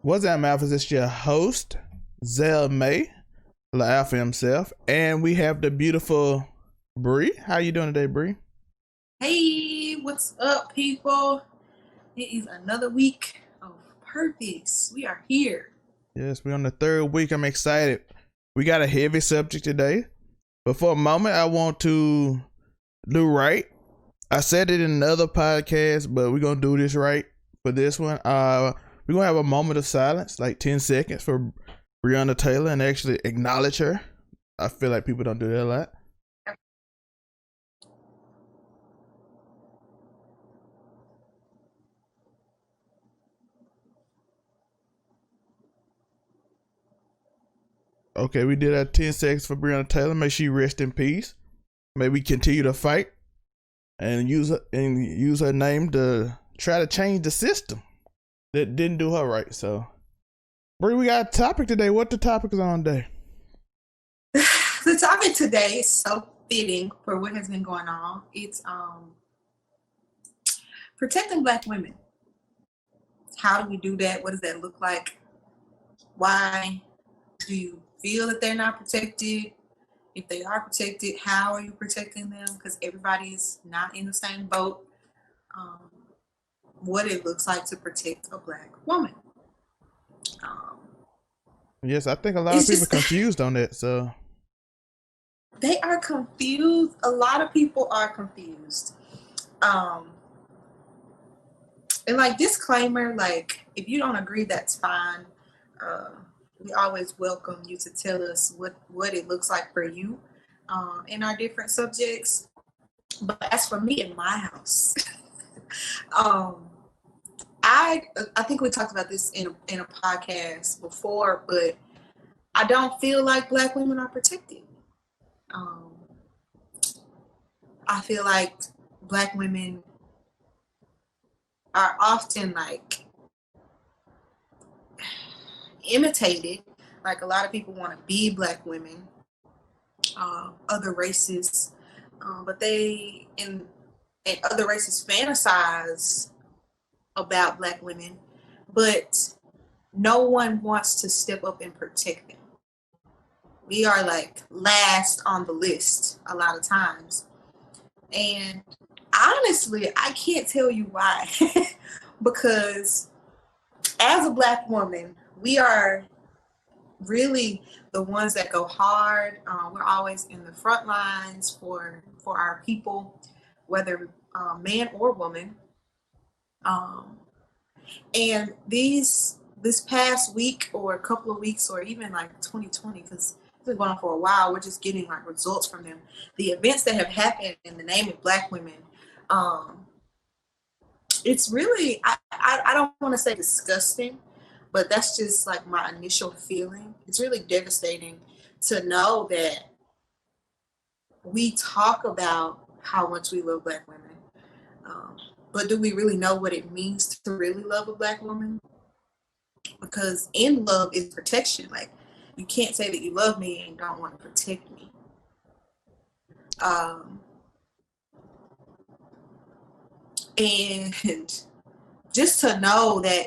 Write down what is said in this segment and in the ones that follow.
What's up, Alpha? It's your host, Zelmae, the Alpha himself, and we have the beautiful Bree. How you doing today, Bree? Hey, what's up, people? It is another week of purpose. We are here. Yes, we're on the third week. I'm excited. We got a heavy subject today, but for a moment, I want to do right. I said it in another podcast, but we're gonna do this right for this one. We're gonna have a moment of silence, like 10 seconds, for Breonna Taylor, and actually acknowledge her. I feel like people don't do that a lot. Okay, we did our 10 seconds for Breonna Taylor. May she rest in peace. May we continue to fight and use her name to try to change the system that didn't do her right. So, Bree, we got a topic today. What the topic is on today? The topic today is so fitting for what has been going on. It's protecting Black women. How do we do that? What does that look like? Why do you feel that they're not protected? If they are protected, how are you protecting them? Because everybody is not in the same boat. Um, what it looks like to protect a Black woman. Um, Yes, I think a lot of it's people are just confused on that. So, they are confused. A lot of people are confused. Um, and like disclaimer, like if you don't agree, that's fine. Uh, we always welcome you to tell us what it looks like for you in our different subjects. But as for me in my house, um, I think we talked about this in a podcast before, but I don't feel like Black women are protected. Um, I feel like Black women are often like imitated. Like a lot of people want to be Black women, other races, but they and other races fantasize about Black women, but no one wants to step up and protect them. We are like last on the list a lot of times, and honestly, I can't tell you why, because as a Black woman, we are really the ones that go hard. We're always in the front lines for our people, whether man or woman. Um, and this past week or a couple of weeks or even like 2020, because it's been going on for a while, we're just getting like results from them. The events that have happened in the name of Black women, um, it's really I don't want to say disgusting, but that's just like my initial feeling. It's really devastating to know that we talk about how much we love Black women, um, but do we really know what it means to really love a Black woman? Because in love is protection. Like you can't say that you love me and don't want to protect me. Um, and just to know that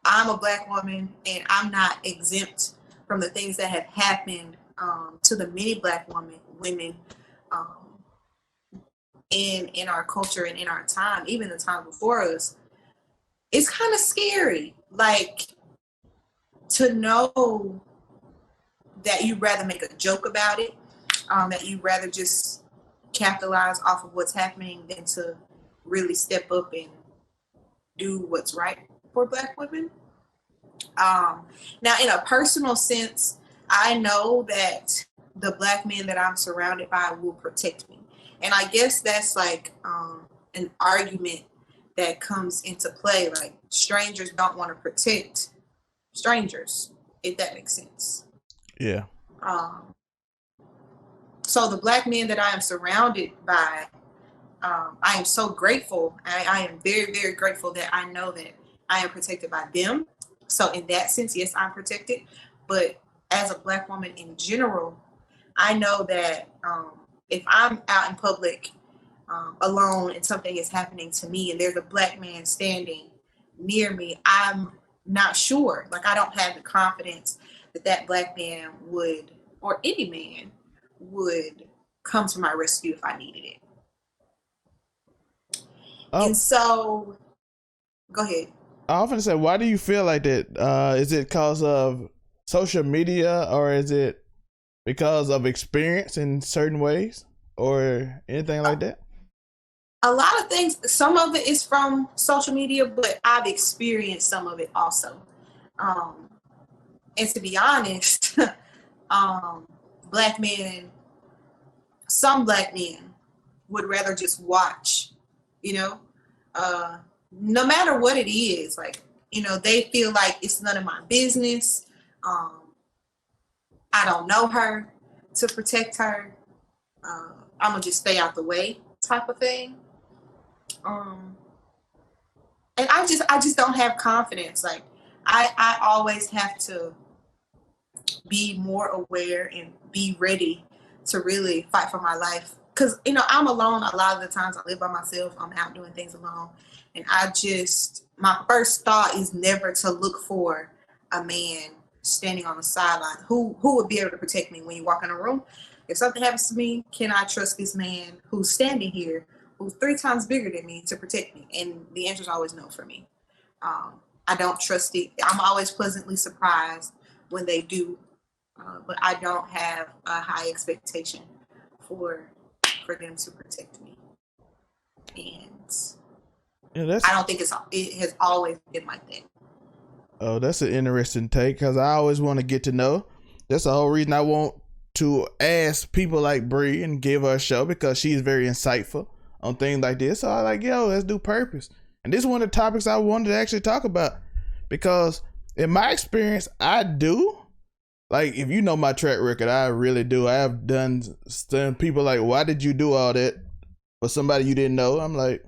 I'm a Black woman and I'm not exempt from the things that have happened to the many Black women um, in our culture and in our time, even the time before us. It's kind of scary, like to know that you'd rather make a joke about it, that you'd rather just capitalize off of what's happening than to really step up and do what's right for Black women. Um, Now, in a personal sense, I know that the Black men that I'm surrounded by will protect me. And I guess that's like an argument that comes into play. Like, strangers don't want to protect strangers, if that makes sense. yeah. Um, so, the Black men that I am surrounded by, I am so grateful. I am very, very grateful that I know that I am protected by them. So in that sense, yes, I'm protected. But as a Black woman in general, I know that if I'm out in public alone and something is happening to me and there's a Black man standing near me, I'm not sure. Like, I don't have the confidence that that black man would, or any man would, come to my rescue if I needed it. And Oh, so, go ahead. I often say, why do you feel like that? Is it because of social media, or is it because of experience in certain ways, or anything like that? A lot of things, some of it is from social media, but I've experienced some of it also. Um, and to be honest, um, black men, some black men would rather just watch, you know, uh, no matter what it is. Like, they feel like it's none of my business. Um, I don't know her to protect her. I'm gonna just stay out the way, type of thing. Um, and I just don't have confidence. Like, I always have to be more aware and be ready to really fight for my life. Because, I'm alone a lot of the times. I live by myself. I'm out doing things alone. And my first thought is never to look for a man standing on the sideline who would be able to protect me when you walk in a room. If something happens to me, can I trust this man who's standing here, who's 3 times bigger than me, to protect me? And the answer is always no for me. Um, I don't trust it. I'm always pleasantly surprised when they do, but I don't have a high expectation for for them to protect me, and Yeah, I don't think it has always been like that. oh, that's an interesting take, because I always want to get to know. That's the whole reason I want to ask people like Bree and give her a show, because she's very insightful on things like this. So I like, yo, let's do purpose. And this is one of the topics I wanted to actually talk about, because in my experience, I do. Like, if you know my track record, I really do. I have done some people like, why did you do all that for somebody you didn't know? I'm like,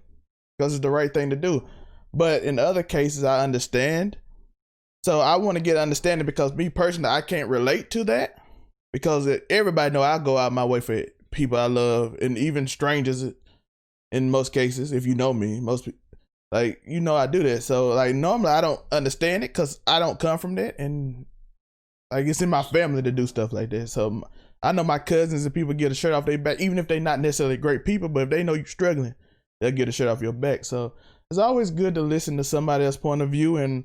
because it's the right thing to do. But in other cases, I understand. So I want to get understanding, because me personally, I can't relate to that, because everybody know I go out my way for people I love, and even strangers in most cases. If you know me, most people, like, I do that. So like, normally I don't understand it, because I don't come from that, and like, it's in my family to do stuff like that. So I know my cousins and people get a shirt off their back, even if they're not necessarily great people, but if they know you're struggling, they'll get a shirt off your back. So it's always good to listen to somebody else's point of view and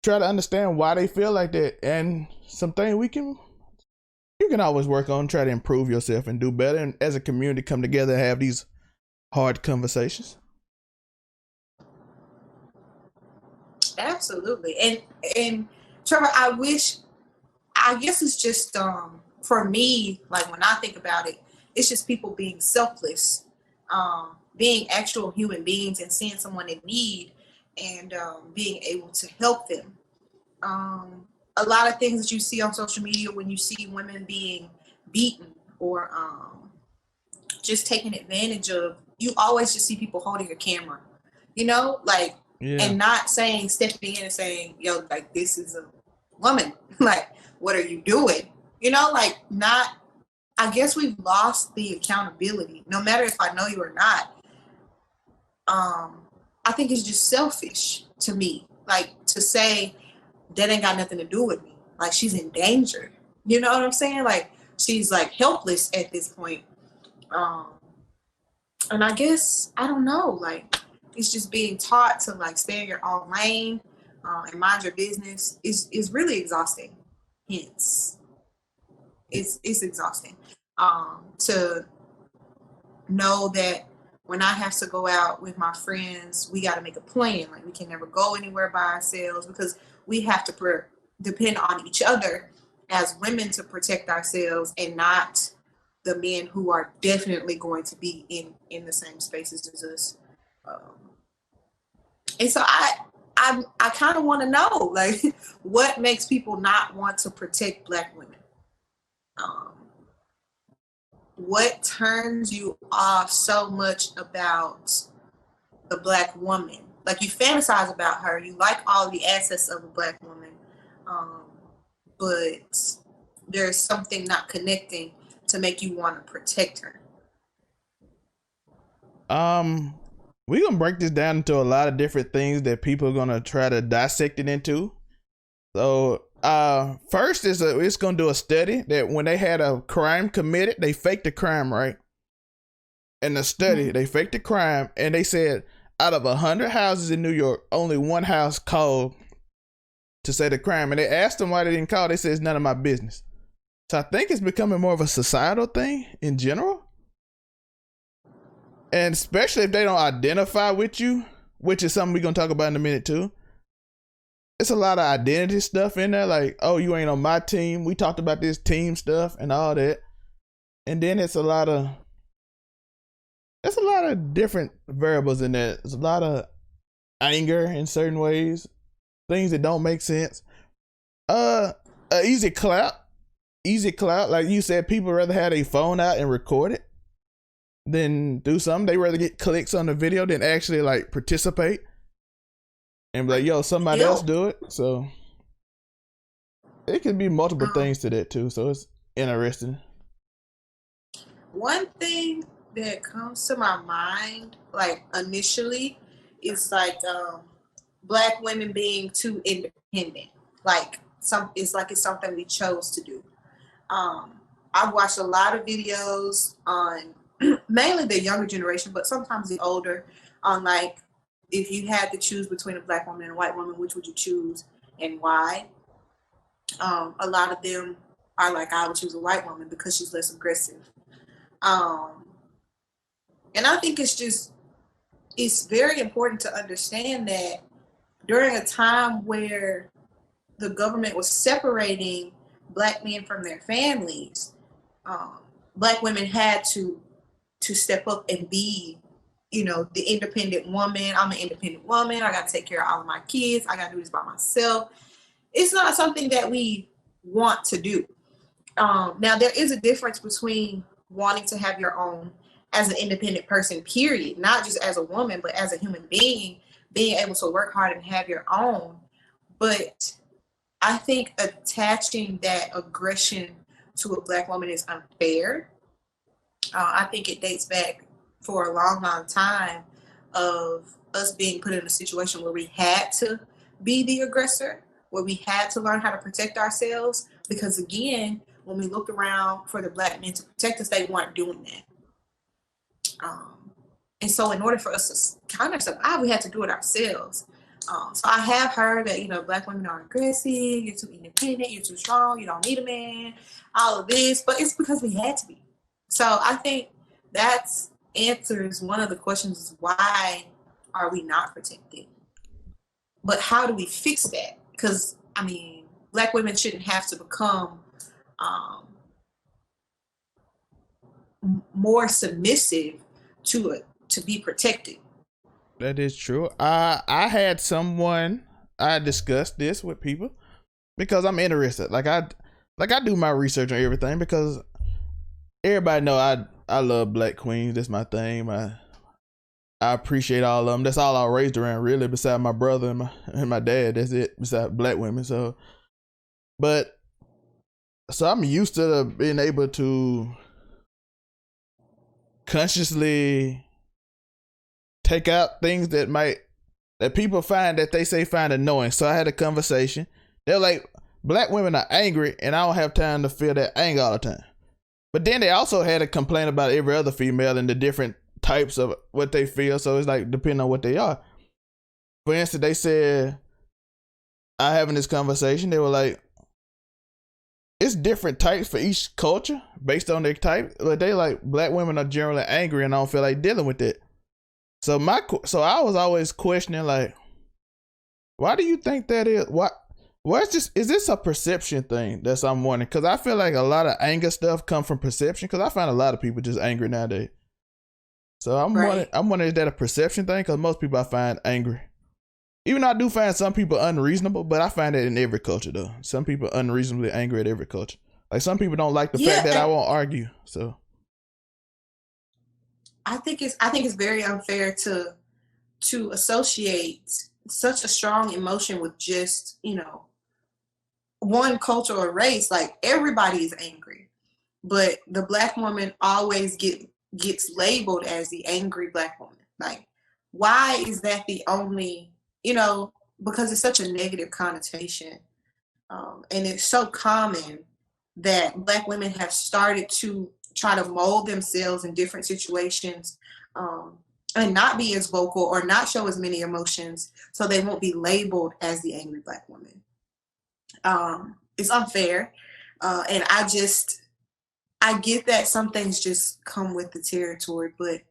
try to understand why they feel like that, and something you can always work on, try to improve yourself and do better, and as a community come together and have these hard conversations. Absolutely, and Trevor, I guess it's just, for me, like, when I think about it, it's just people being selfless, being actual human beings, and seeing someone in need, and being able to help them. Um, a lot of things that you see on social media, when you see women being beaten, or just taken advantage of, you always just see people holding a camera, like, Yeah. and not stepping in and saying, yo, like, this is a woman, like, what are you doing? Like, not, I guess we've lost the accountability, no matter if I know you or not. I think it's just selfish to me, like, to say that ain't got nothing to do with me. Like, she's in danger. You know what I'm saying? Like, she's like helpless at this point. Um, and I guess, I don't know, like, it's just being taught to, like, stay in your own lane, and mind your business is really exhausting. Hence, it's exhausting, to know that when I have to go out with my friends, we got to make a plan. Like, we can never go anywhere by ourselves, because we have to depend on each other as women to protect ourselves, and not the men who are definitely going to be in the same spaces as us. Um, and so I kind of want to know, like, what makes people not want to protect Black women? Um, what turns you off so much about the Black woman? Like, you fantasize about her, you like all the assets of a Black woman, um, but there's something not connecting to make you want to protect her. We're gonna break this down into a lot of different things that people are gonna try to dissect it into. So first is it's gonna do a study that when they had a crime committed, they faked the crime, right? In the study, they faked the crime, and they said out of 100 houses in New York, only one house called to say the crime, and they asked them why they didn't call. They said it's none of my business. So I think it's becoming more of a societal thing in general, and especially if they don't identify with you, which is something we're gonna talk about in a minute too. It's a lot of identity stuff in there, like, oh, you ain't on my team. We talked about this team stuff and all that, and then it's a lot of different variables in there. There's a lot of anger in certain ways, things that don't make sense. Easy clout. Like you said, people rather have a phone out and record it than do something. They rather get clicks on the video than actually like participate and be like, yo, somebody else do it. So it could be multiple things to that too. So it's interesting. One thing that comes to my mind, like initially, is like Black women being too independent. Like it's something we chose to do. I've watched a lot of videos on mainly the younger generation, but sometimes the older, on like if you had to choose between a Black woman and a white woman, which would you choose and why? A lot of them are like, I would choose a white woman because she's less aggressive. And I think it's very important to understand that during a time where the government was separating Black men from their families, Black women had to step up and be, the independent woman. I'm an independent woman. I got to take care of all of my kids. I got to do this by myself. It's not something that we want to do. Now, there is a difference between wanting to have your own as an independent person, period, not just as a woman, but as a human being able to work hard and have your own. But I think attaching that aggression to a Black woman is unfair. I think it dates back for a long, long time of us being put in a situation where we had to be the aggressor, where we had to learn how to protect ourselves. Because again, when we looked around for the Black men to protect us, they weren't doing that. And so in order for us to kind of survive, we had to do it ourselves. So I have heard that, Black women are aggressive, you're too independent, you're too strong, you don't need a man, all of this, but it's because we had to be. So I think that answers one of the questions is why are we not protected? But how do we fix that? Because, Black women shouldn't have to become more submissive to be protected. That is true. I had someone, I discussed this with people because I'm interested. Like I do my research on everything because everybody know I love Black queens. That's my thing. I appreciate all of them. That's all I was raised around, really. Besides my brother and my dad, that's it. Besides Black women, so I'm used to being able to consciously take out things that people find annoying. So I had a conversation. They're like, Black women are angry, and I don't have time to feel that anger all the time. But then they also had a complaint about every other female and the different types of what they feel. So it's like depending on what they are. For instance, they said, I having this conversation, they were like, it's different types for each culture based on their type. But they like, Black women are generally angry and I don't feel like dealing with it. So I was always questioning, like, why do you think that is? Is this a perception thing? That's I'm wondering, because I feel like a lot of anger stuff come from perception. Because I find a lot of people just angry nowadays. So I'm wondering, is that a perception thing? Because most people I find angry. Even though I do find some people unreasonable, but I find that in every culture though. Some people unreasonably angry at every culture. Like some people don't like the fact that I won't argue. So I think it's very unfair to associate such a strong emotion with just, one culture or race. Like everybody is angry, but the Black woman always gets labeled as the angry Black woman. Like, why is that the only, because it's such a negative connotation. And it's so common that Black women have started to try to mold themselves in different situations, and not be as vocal or not show as many emotions so they won't be labeled as the angry Black woman. It's unfair. And I get that some things just come with the territory, but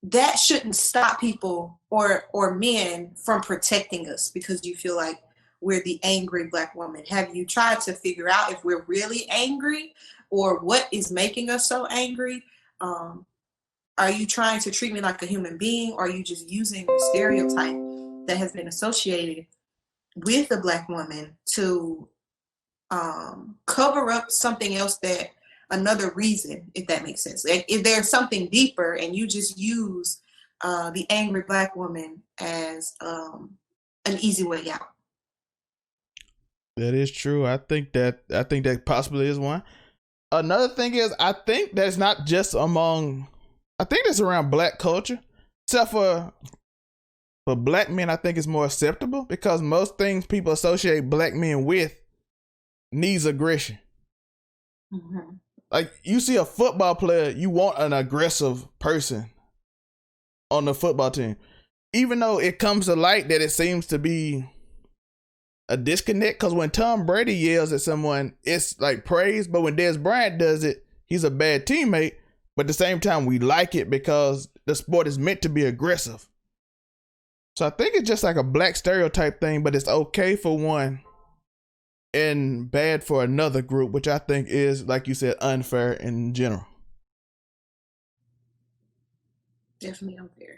that shouldn't stop people or men from protecting us because you feel like we're the angry Black woman. Have you tried to figure out if we're really angry or what is making us so angry? Are you trying to treat me like a human being, or are you just using the stereotype that has been associated with the Black woman to cover up something else, that another reason, if that makes sense? Like, if there's something deeper and you just use the angry Black woman as an easy way out. That is true. I think that possibly is one. Another thing is, I think that's not just among, I think it's around Black culture, except for Black men. I think it's more acceptable because most things people associate Black men with needs aggression. Mm-hmm. Like, you see a football player, you want an aggressive person on the football team, even though it comes to light that it seems to be a disconnect. Because when Tom Brady yells at someone, it's like praise, but when Dez Bryant does it, he's a bad teammate. But at the same time, we like it because the sport is meant to be aggressive. So I think it's just like a Black stereotype thing, but it's okay for one and bad for another group, which I think is, like you said, unfair in general. Definitely unfair.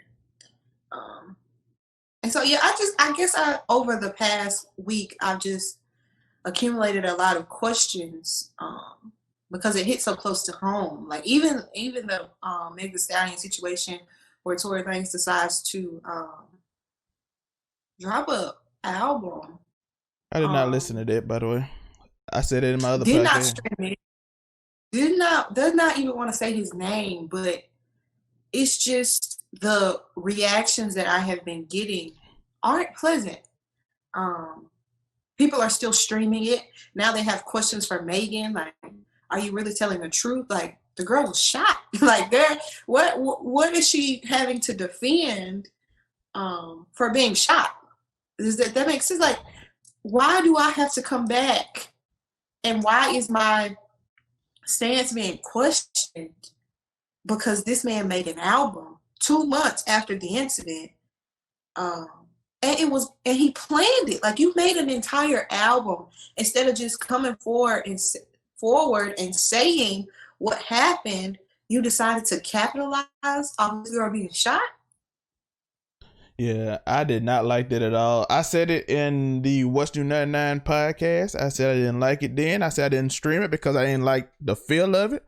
And so, yeah, I guess over the past week, I've just accumulated a lot of questions, because it hit so close to home. Like, even the Meg Thee Stallion situation where Tory Lanez decides to drop a album. I did not listen to that, by the way. I said it in my other did podcast. Not stream it. Does not even want to say his name, but it's just the reactions that I have been getting aren't pleasant. People are still streaming it. Now they have questions for Megan, like, are you really telling the truth? Like, the girl was shot. Like, what is she having to defend for being shot? Does that make sense? Like, why do I have to come back? And why is my stance being questioned? Because this man made an album 2 months after the incident. And he planned it. Like, you made an entire album instead of just coming forward and saying what happened. You decided to capitalize on this girl being shot. Yeah, I did not like that at all. I said it in the What's New 99 podcast. I said I didn't like it then. I said I didn't stream it because I didn't like the feel of it.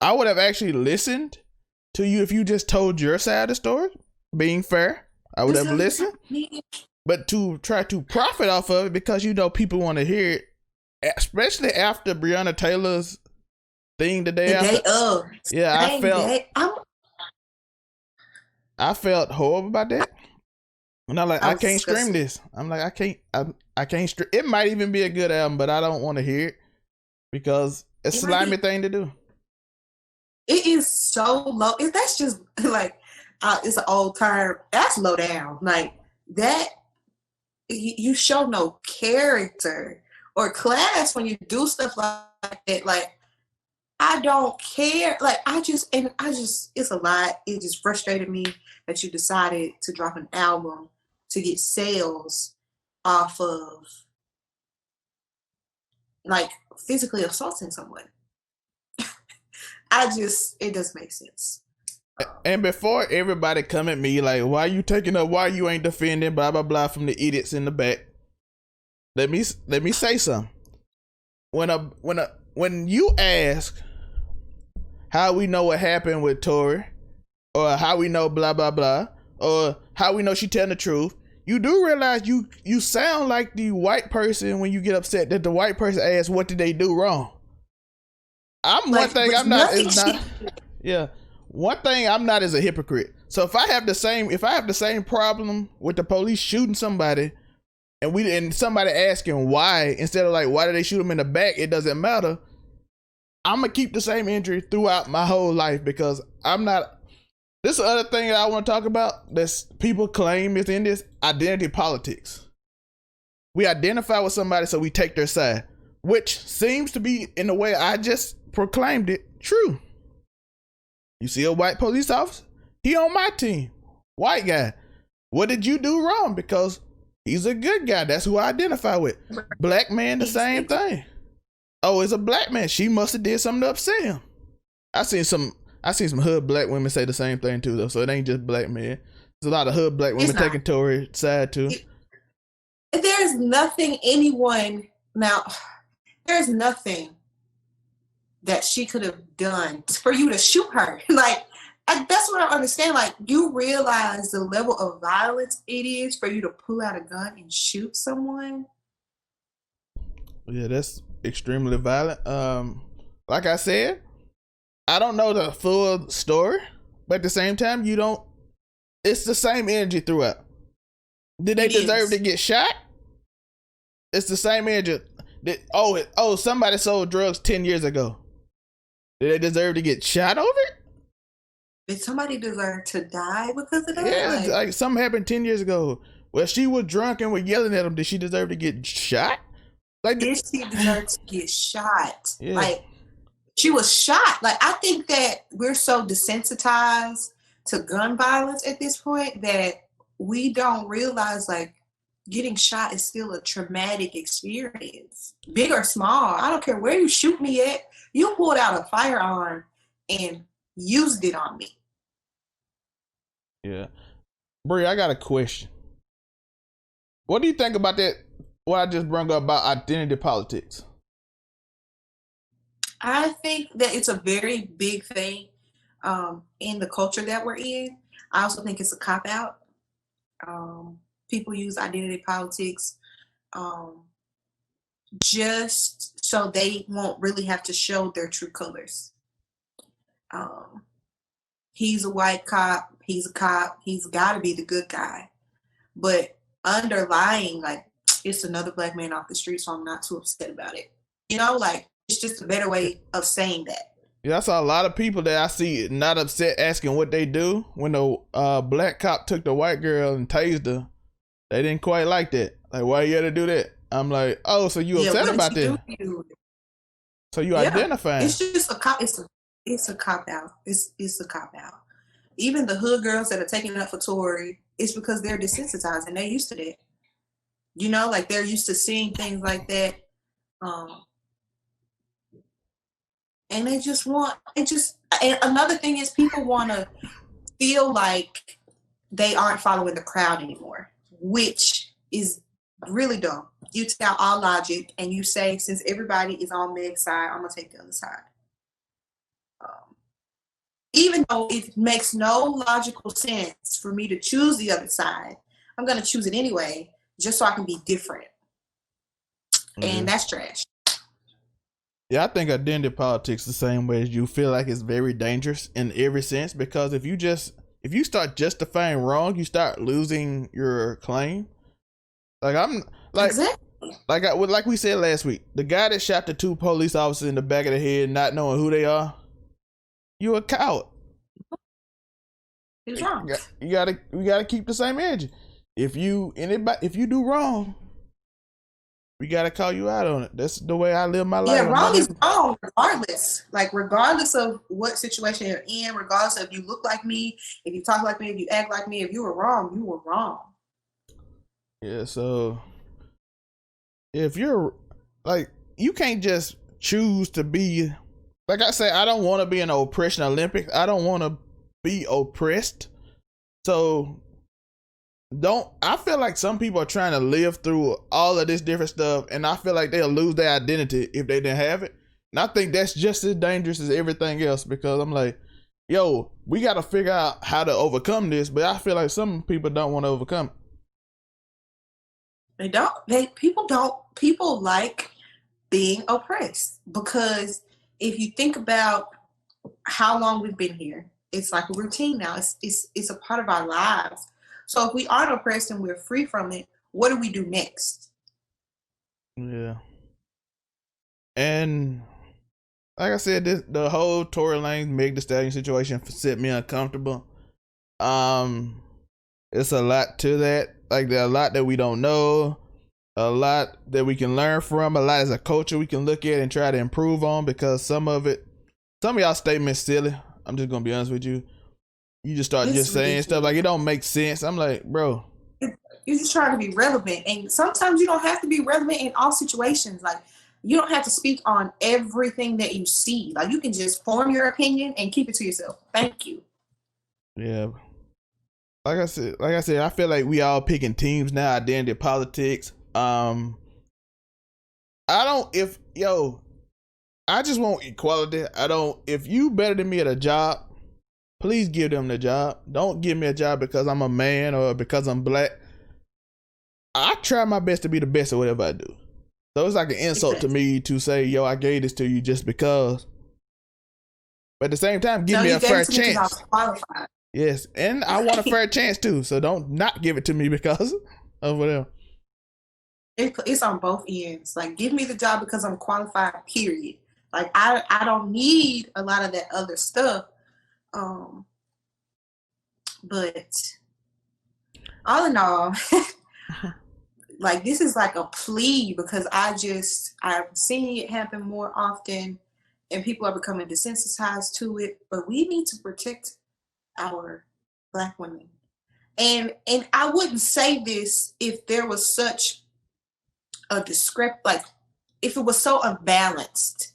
I would have actually listened to you if you just told your side of the story. Being fair, I would have listened. But to try to profit off of it because people want to hear it, especially after Breonna Taylor's thing the day after. Yeah, I felt horrible about that. And I'm like, I can't stream this. I'm like, I can't stream. It might even be a good album, but I don't want to hear it because it's a slimy thing to do. It is so low. That's just like, it's an old term. That's low down. Like, that, you show no character or class when you do stuff like that. Like, I don't care. Like, it's a lot. It just frustrated me that you decided to drop an album to get sales off of, like, physically assaulting someone. It doesn't make sense. And before everybody come at me like, why you taking up, why you ain't defending, blah blah blah, from the idiots in the back, let me say something. When you ask how we know what happened with Tory, or how we know blah blah blah, or how we know she telling the truth, you do realize you sound like the white person when you get upset that the white person asks what did they do wrong. One thing I'm not is a hypocrite. So if I have the same problem with the police shooting somebody, and somebody asking why, instead of like, why did they shoot him in the back? It doesn't matter. I'm gonna keep the same injury throughout my whole life because I'm not. This is the other thing that I want to talk about that people claim is in this identity politics. We identify with somebody, so we take their side, which seems to be, in the way I just proclaimed it, true. You see a white police officer? He on my team. White guy. What did you do wrong? Because he's a good guy. That's who I identify with. Black man, the same thing. Oh, it's a black man. She must have did something to upset him. I seen some hood black women say the same thing too, though. So it ain't just black men. There's a lot of hood black women taking Tory's side too. There's nothing there's nothing that she could have done for you to shoot her. Like, that's what I understand. Like, you realize the level of violence it is for you to pull out a gun and shoot someone. Yeah, that's extremely violent. Like I said, I don't know the full story, but at the same time, it's the same energy throughout. Did they deserve to get shot? It's the same energy. Somebody sold drugs 10 years ago. Did they deserve to get shot over it? Did somebody deserve to die because of that? Yeah, like something happened 10 years ago. Well, she was drunk and was yelling at him. Did she deserve to get shot? Like, did she deserve to get shot? Yeah. Like, she was shot. Like, I think that we're so desensitized to gun violence at this point that we don't realize, like, getting shot is still a traumatic experience. Big or small. I don't care where you shoot me at. You pulled out a firearm and used it on me. Yeah. Bree, I got a question. What do you think about that? What I just brought up about identity politics? I think that it's a very big thing in the culture that we're in. I also think it's a cop-out. People use identity politics just so they won't really have to show their true colors. He's a white cop, he's a cop, he's got to be the good guy. But underlying, like, it's another black man off the street, so I'm not too upset about it. You know, like, it's just a better way of saying that. Yeah, I saw a lot of people that I see not upset asking what they do. When the black cop took the white girl and tased her, they didn't quite like that. Like, why you had to do that? I'm like, oh, so you upset about that? So you identifying? It's just a cop. It's a cop out. It's a cop out. Even the hood girls that are taking up for Tory, it's because they're desensitized and they're used to that. You know, like, they're used to seeing things like that. And they just and another thing is, people want to feel like they aren't following the crowd anymore, which is really dumb. You take out all logic and you say, since everybody is on Meg's side, I'm going to take the other side. Even though it makes no logical sense for me to choose the other side, I'm going to choose it anyway, just so I can be different. Mm-hmm. And that's trash. Yeah, I think identity politics the same way as you. Feel like it's very dangerous in every sense, because if you start justifying wrong, you start losing your claim. Like, I'm like, exactly. like we said last week, the guy that shot the 2 police officers in the back of the head, not knowing who they are, you a coward. He's wrong. You gotta keep the same energy. If you do wrong, we gotta call you out on it. That's the way I live my life. Yeah, wrong is wrong, regardless. Like, regardless of what situation you're in, regardless of if you look like me, if you talk like me, if you act like me, if you were wrong, you were wrong. Yeah, so if you're like, you can't just choose to be, like I say, I don't want to be an oppression Olympics. I don't want to be oppressed. So I feel like some people are trying to live through all of this different stuff, and I feel like they'll lose their identity if they didn't have it. And I think that's just as dangerous as everything else, because I'm like, yo, we got to figure out how to overcome this, but I feel like some people don't want to overcome it. People like being oppressed, because if you think about how long we've been here, it's like a routine now. It's a part of our lives. So if we aren't oppressed and we're free from it, what do we do next? Yeah. And like I said, the whole Tory Lanez Meg Thee Stallion situation set me uncomfortable. It's a lot to that. Like, there's a lot that we don't know, a lot that we can learn from, a lot as a culture we can look at and try to improve on, because some of y'all statements silly. I'm just gonna be honest with you. You just start It's just saying ridiculous. stuff like it don't make sense. I'm like, bro. You're just trying to be relevant, and sometimes you don't have to be relevant in all situations. Like, you don't have to speak on everything that you see. Like, you can just form your opinion and keep it to yourself. Thank you. Yeah. Like I said, I feel like we all picking teams now, identity politics. I just want equality. If you better than me at a job, please give them the job. Don't give me a job because I'm a man or because I'm black. I try my best to be the best at whatever I do. So it's like an insult to me to say, yo, I gave this to you just because. But at the same time, give me a fair chance. I was qualified. Yes, and I want a fair chance too. So don't not give it to me because of whatever. It's on both ends. Like, give me the job because I'm qualified, period. Like, I don't need a lot of that other stuff. But all in all, like, this is like a plea because I've seen it happen more often and people are becoming desensitized to it. But we need to protect our Black women. And I wouldn't say this if there was such a like, if it was so unbalanced.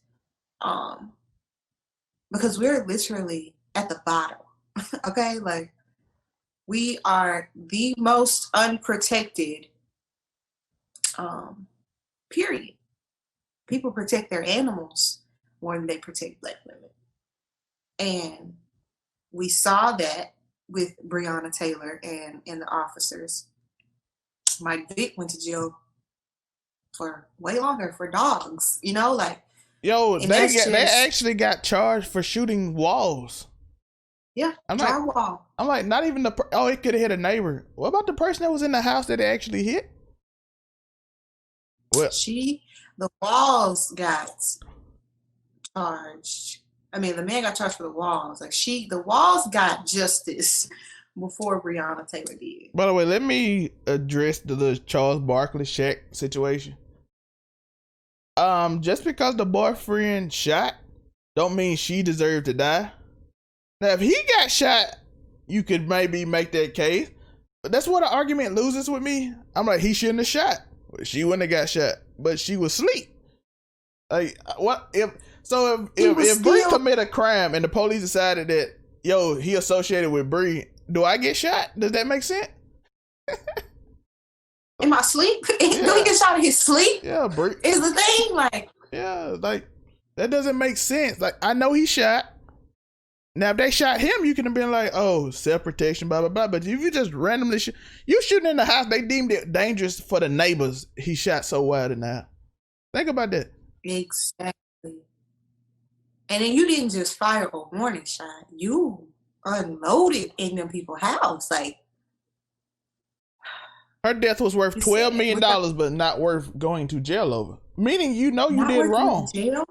Because we're literally at the bottom. Okay? Like, we are the most unprotected, period. People protect their animals more than they protect Black women. And we saw that with Breonna Taylor and the officers. Mike Vick went to jail for way longer for dogs, like. Yo, they actually got charged for shooting walls. Yeah, drywall. I'm like, not even it could have hit a neighbor. What about the person that was in the house that it actually hit? Well, the walls got charged. I mean, the man got charged for the walls. Like, the walls got justice before Breonna Taylor did. By the way, let me address the Charles Barkley Shaq situation. Just because the boyfriend shot, don't mean she deserved to die. Now, if he got shot, you could maybe make that case. But that's where the argument loses with me. I'm like, he shouldn't have shot. She wouldn't have got shot, but she was asleep. Like, what if Bree commit a crime and the police decided that, yo, he associated with Bree, do I get shot? Does that make sense? In my sleep? Yeah. Do he get shot in his sleep? Yeah, Bree is the thing. Like, yeah, like, that doesn't make sense. Like, I know he shot. Now, if they shot him, you could have been like, oh, self-protection, blah, blah, blah. But if you just randomly you shooting in the house, they deemed it dangerous for the neighbors. He shot so wide in the house. Think about that. Exactly. And then you didn't just fire a warning shot. You unloaded in them people's house. Like, her death was worth $12 million, but not worth going to jail over. Meaning, you did wrong. Jail?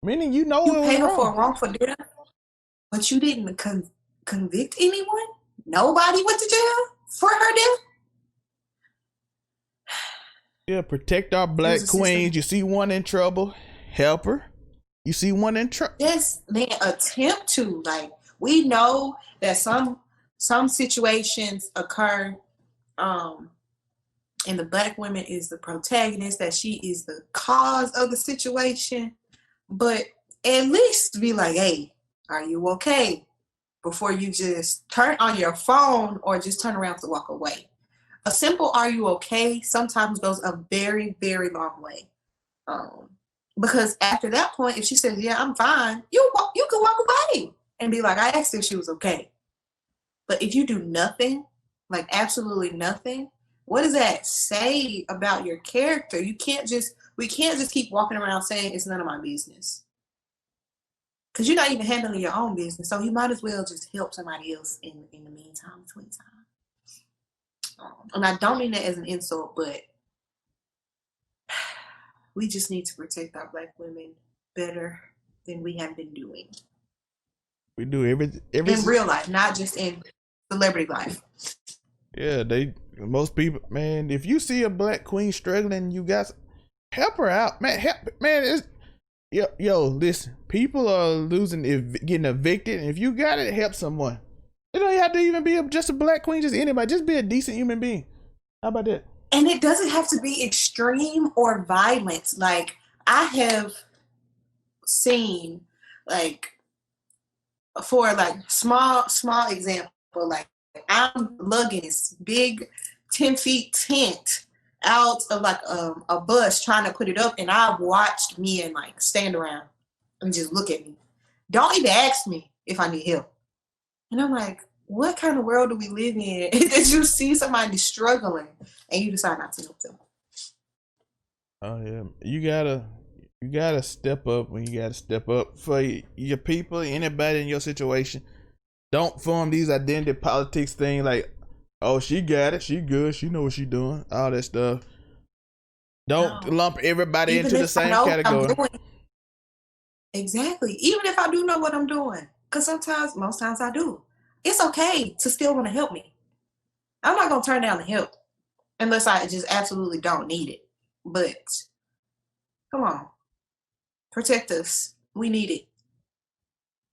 Meaning, you paid her for a wrongful death, but you didn't convict anyone? Nobody went to jail for her death? Yeah, protect our Black queens. You see one in trouble, help her. You see one in trouble. Yes, they attempt to. Like, we know that some situations occur, and the Black woman is the protagonist, that she is the cause of the situation. But at least be like, hey, are you okay? Before you just turn on your phone or just turn around to walk away. A simple "are you okay" sometimes goes a very, very long way. Because after that point, if she says, yeah, I'm fine, you can walk away and be like, I asked if she was okay. But if you do nothing, like absolutely nothing, what does that say about your character? We can't just keep walking around saying it's none of my business. Because you're not even handling your own business. So you might as well just help somebody else in the meantime, between time. And I don't mean that as an insult, but we just need to protect our Black women better than we have been doing. We do every in real life, not just in celebrity life. Yeah, most people, man. If you see a Black queen struggling, you guys help her out, man. It's listen. People are losing, getting evicted. And if you got it, help someone. You don't have to even be just a Black queen, just anybody. Just be a decent human being. How about that? And it doesn't have to be extreme or violent. Like, I have seen, like, for like small example, like I'm lugging this big 10 feet tent out of like a bus trying to put it up, and I watched men like stand around and just look at me. Don't even ask me if I need help. And I'm like, what kind of world do we live in that you see somebody struggling and you decide not to help them? Oh yeah, you gotta step up when you gotta step up for your people, anybody in your situation. Don't form these identity politics thing like, oh, she got it, she good, she know what she doing, all that stuff. Don't lump everybody into the same category. Exactly. Even if I do know what I'm doing, because most times I do. It's okay to still want to help me. I'm not gonna turn down the help unless I just absolutely don't need it. But come on, protect us. We need it.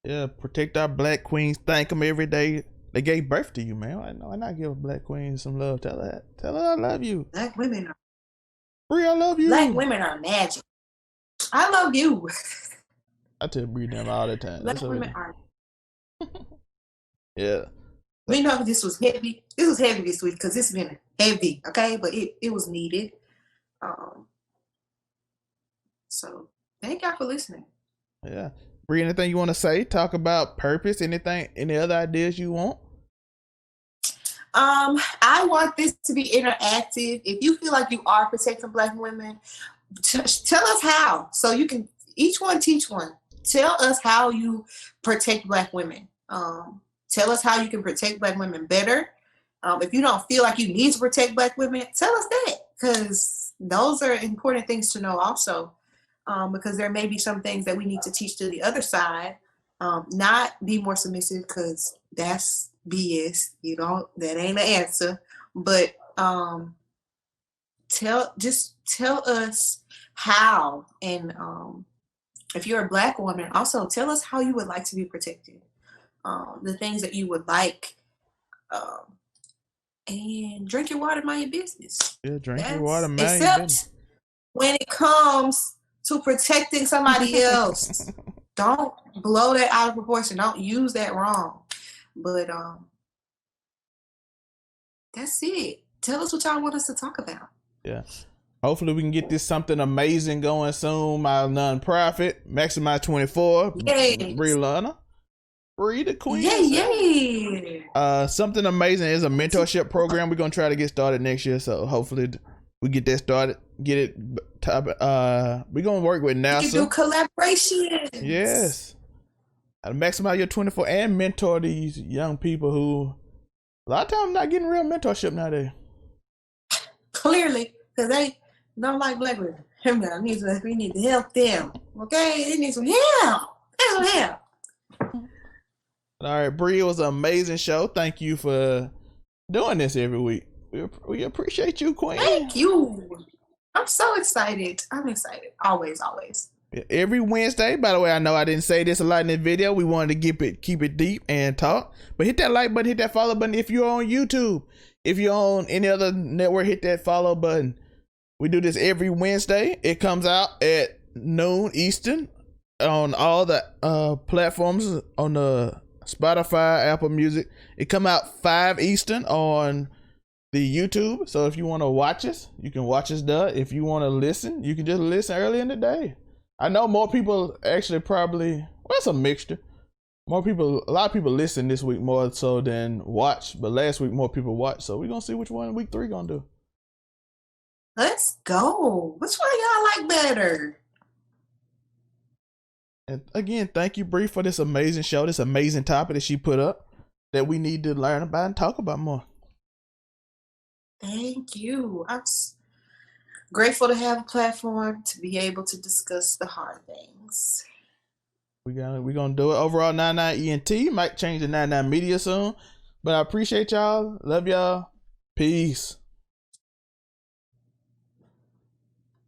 Yeah, protect our Black queens. Thank them every day. They gave birth to you, man. Why not give a Black queen some love? Tell her I love you. Black women are Bree, I love you. Black women are magic. I love you. I tell Bree them all the time. Black women are. Yeah. We know this was heavy. This was heavy this week because it's been heavy, okay? But it was needed. So thank y'all for listening. Yeah. Bree, anything you want to say? Talk about purpose? Anything? Any other ideas you want? I want this to be interactive. If you feel like you are protecting Black women, tell us how. So you can each one teach one. Tell us how you protect Black women. Tell us how you can protect Black women better. If you don't feel like you need to protect Black women, tell us that, because those are important things to know also. Because there may be some things that we need to teach to the other side. Not be more submissive, because that's BS. That ain't the answer. But tell us how, and if you're a Black woman, also tell us how you would like to be protected. The things that you would like, and drink your water, mind your business. Yeah, drink your water, mind your business. Except when it comes to protecting somebody else. Don't blow that out of proportion. Don't use that wrong. But that's it. Tell us what y'all want us to talk about. Yeah. Hopefully we can get this something amazing going soon. My nonprofit, Maximize 24. Yay. Brianna. Bree the queen. Yay. Something amazing is a mentorship program we're gonna try to get started next year. So hopefully we get that started. Get it. We're gonna work with NASA. You can do collaborations. Yes. Maximize your 24 and mentor these young people who a lot of times not getting real mentorship nowadays. Clearly, because they don't like Black women. We need to help them. Okay? They need some help. They need some help. All right, Bree, it was an amazing show. Thank you for doing this every week. We appreciate you, Queen. Thank you. I'm so excited. I'm excited. Always. Every Wednesday, by the way, I know I didn't say this a lot in this video. We wanted to keep it deep and talk. But hit that like button, hit that follow button if you're on YouTube. If you're on any other network, hit that follow button. We do this every Wednesday. It comes out at noon Eastern on all the platforms, on the Spotify, Apple Music. It come out 5 Eastern on the YouTube. So if you want to watch us, you can watch us there. If you want to listen, you can just listen early in the day. I know more people actually it's a mixture. A lot of people listen this week more so than watch, but last week more people watched. So we're going to see which one week 3 going to do. Let's go. Which one y'all like better? And again, thank you, Bree, for this amazing show, this amazing topic that she put up that we need to learn about and talk about more. Thank you. Grateful to have a platform to be able to discuss the hard things. We gonna do it. Overall, 99 ENT might change to 99 Media soon, but I appreciate y'all. Love y'all. Peace.